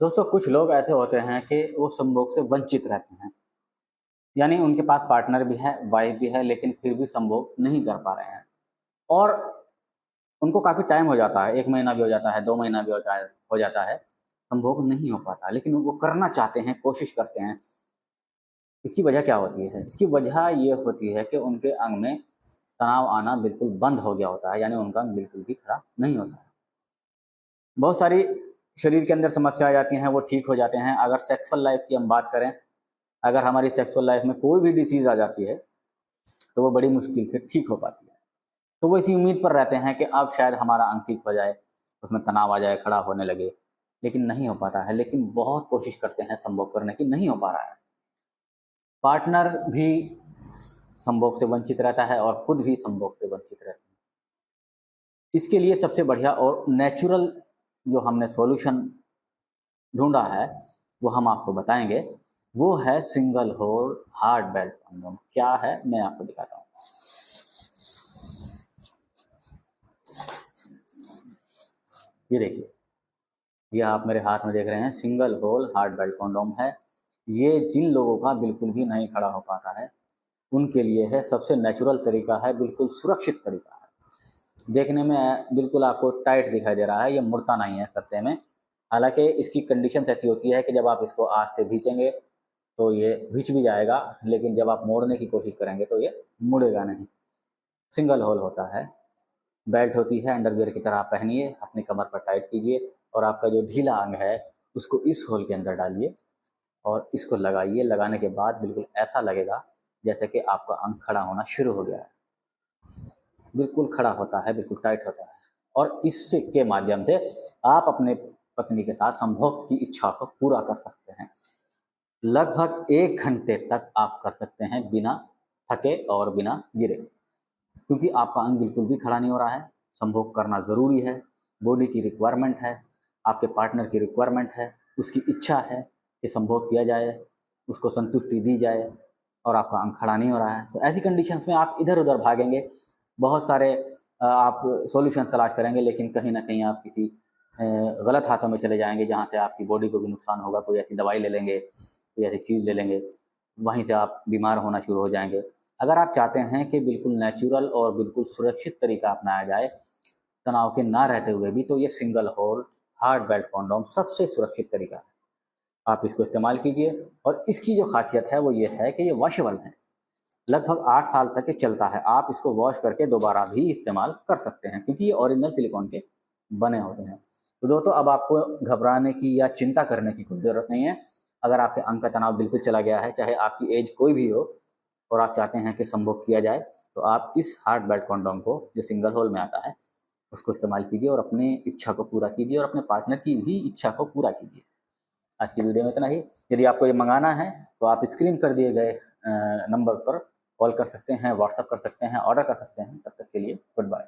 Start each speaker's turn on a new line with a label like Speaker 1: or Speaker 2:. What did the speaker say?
Speaker 1: दोस्तों कुछ लोग ऐसे होते हैं कि वो संभोग से वंचित रहते हैं, यानी उनके पास पार्टनर भी है, वाइफ भी है, लेकिन फिर भी संभोग नहीं कर पा रहे हैं और उनको काफ़ी टाइम हो जाता है, 1 महीना भी हो जाता है, 2 महीना भी हो जाता है, संभोग नहीं हो पाता, लेकिन वो करना चाहते हैं, कोशिश करते हैं। इसकी वजह क्या होती है? इसकी वजह ये होती है कि उनके अंग में तनाव आना बिल्कुल बंद हो गया होता है, यानी उनका अंग बिल्कुल भी खड़ा नहीं होता है। बहुत सारी शरीर के अंदर समस्या आ जाती हैं, वो ठीक हो जाते हैं। अगर सेक्सुअल लाइफ की हम बात करें, अगर हमारी सेक्सुअल लाइफ में कोई भी डिसीज़ आ जाती है, तो वो बड़ी मुश्किल से ठीक हो पाती है। तो वो इसी उम्मीद पर रहते हैं कि अब शायद हमारा अंग ठीक हो जाए, उसमें तनाव आ जाए, खड़ा होने लगे, लेकिन नहीं हो पाता है। लेकिन बहुत कोशिश करते हैं संभोग करने की, नहीं हो पा रहा है। पार्टनर भी संभोग से वंचित रहता है और खुद भी संभोग से वंचित रहते हैं। इसके लिए सबसे बढ़िया और नेचुरल जो हमने सॉल्यूशन ढूंढा है, वो हम आपको बताएंगे। वो है single hole hard belt condom. क्या है, मैं आपको दिखाता हूँ। ये देखिए, ये आप मेरे हाथ में देख रहे हैं, single hole hard belt condom है। ये जिन लोगों का बिल्कुल भी नहीं खड़ा हो पाता है, उनके लिए है, सबसे नेचुरल तरीका है, बिल्कुल सुरक्षित तरीका है। देखने में बिल्कुल आपको टाइट दिखाई दे रहा है, ये मुड़ता नहीं है करते में। हालांकि इसकी कंडीशन ऐसी होती है कि जब आप इसको आग से भींचेंगे तो ये भींच भी जाएगा, लेकिन जब आप मोड़ने की कोशिश करेंगे तो ये मुड़ेगा नहीं। सिंगल होल होता है, बेल्ट होती है, अंडरवियर की तरह आप पहनिए, अपनी कमर पर टाइट कीजिए और आपका जो ढीला अंग है उसको इस होल के अंदर डालिए और इसको लगाइए। लगाने के बाद बिल्कुल ऐसा लगेगा जैसे कि आपका अंग खड़ा होना शुरू हो गया है, बिल्कुल खड़ा होता है, बिल्कुल टाइट होता है। और इससे के माध्यम से आप अपने पत्नी के साथ संभोग की इच्छा को पूरा कर सकते हैं। लगभग 1 घंटे तक आप कर सकते हैं बिना थके और बिना गिरे, क्योंकि आपका अंग बिल्कुल भी खड़ा नहीं हो रहा है। संभोग करना ज़रूरी है, बॉडी की रिक्वायरमेंट है, आपके पार्टनर की रिक्वायरमेंट है, उसकी इच्छा है कि संभोग किया जाए, उसको संतुष्टि दी जाए और आपका अंग खड़ा नहीं हो रहा है। तो ऐसी कंडीशंस में आप इधर उधर भागेंगे, बहुत सारे आप सॉल्यूशन तलाश करेंगे, लेकिन कहीं ना कहीं आप किसी गलत हाथों में चले जाएंगे, जहाँ से आपकी बॉडी को भी नुकसान होगा। कोई ऐसी दवाई ले लेंगे, कोई ऐसी चीज़ ले लेंगे, वहीं से आप बीमार होना शुरू हो जाएंगे। अगर आप चाहते हैं कि बिल्कुल नेचुरल और बिल्कुल सुरक्षित तरीका अपनाया जाए, तनाव के ना रहते हुए भी, तो ये single hole hard belt condom सबसे सुरक्षित तरीका है। आप इसको इस्तेमाल कीजिए और इसकी जो खासियत है वो ये है कि ये वॉशेबल है, लगभग 8 साल तक ये चलता है। आप इसको वॉश करके दोबारा भी इस्तेमाल कर सकते हैं, क्योंकि ये ओरिजिनल सिलिकॉन के बने होते हैं। तो दोस्तों, अब आपको घबराने की या चिंता करने की कोई ज़रूरत नहीं है। अगर आपके अंग का तनाव बिल्कुल चला गया है, चाहे आपकी एज कोई भी हो, और आप चाहते हैं कि संभोग किया जाए, तो आप इस हार्ड बेल्ट कॉन्डोम को, जो सिंगल होल में आता है, उसको इस्तेमाल कीजिए और अपनी इच्छा को पूरा कीजिए और अपने पार्टनर की भी इच्छा को पूरा कीजिए। आज की वीडियो में इतना ही। यदि आपको ये मंगाना है तो आप स्क्रीन पर दिए गए नंबर पर कॉल कर सकते हैं, व्हाट्सअप कर सकते हैं, ऑर्डर कर सकते हैं। तब तक के लिए गुड बाय।